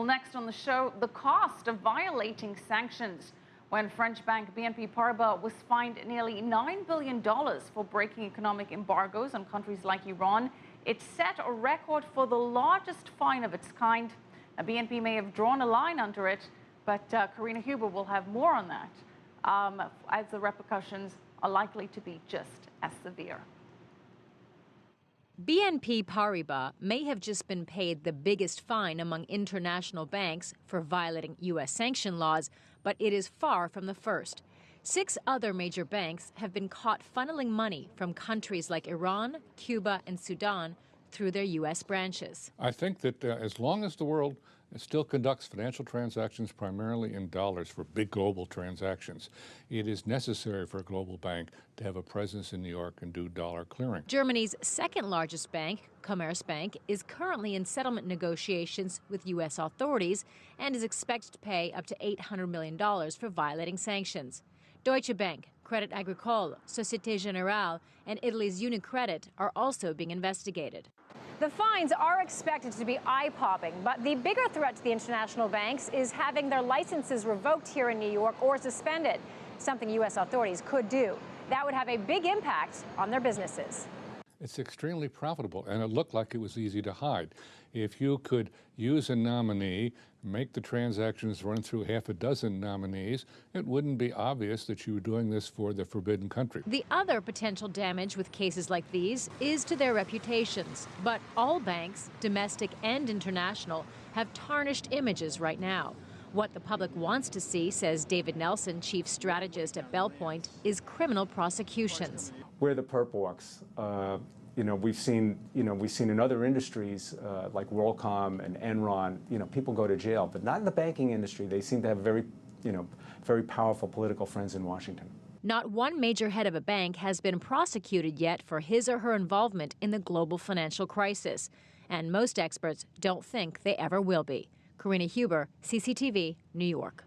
Well, next on the show, the cost of violating sanctions. When French bank BNP Paribas was fined nearly $9 billion for breaking economic embargoes on countries like Iran, it set a record for the largest fine of its kind. Now, BNP may have drawn a line under it, but Karina Huber will have more on that, as the repercussions are likely to be just as severe. BNP Paribas may have just been paid the biggest fine among international banks for violating U.S. sanction laws, but it is far from the first. 6 other major banks have been caught funneling money from countries like Iran, Cuba, and Sudan through their U.S. branches. I think that as long as the world still conducts financial transactions primarily in dollars for big global transactions, it is necessary for a global bank to have a presence in New York and do dollar clearing. Germany's second largest bank, Commerzbank, is currently in settlement negotiations with U.S. authorities and is expected to pay up to $800 million for violating sanctions. Deutsche Bank, Crédit Agricole, Société Générale, and Italy's Unicredit are also being investigated. The fines are expected to be eye-popping, but the bigger threat to the international banks is having their licenses revoked here in New York or suspended, something U.S. authorities could do. That would have a big impact on their businesses. It's extremely profitable, and it looked like it was easy to hide. If you could use a nominee, make the transactions run through half a dozen nominees, it wouldn't be obvious that you were doing this for the forbidden country. The other potential damage with cases like these is to their reputations. But all banks, domestic and international, have tarnished images right now. What the public wants to see, says David Nelson, chief strategist at Bellpoint, is criminal prosecutions. Where the perp walks. We've seen in other industries like WorldCom and Enron, people go to jail, but not in the banking industry. They seem to have very powerful political friends in Washington. Not one major head of a bank has been prosecuted yet for his or her involvement in the global financial crisis, and most experts don't think they ever will be. Karina Huber, CCTV, New York.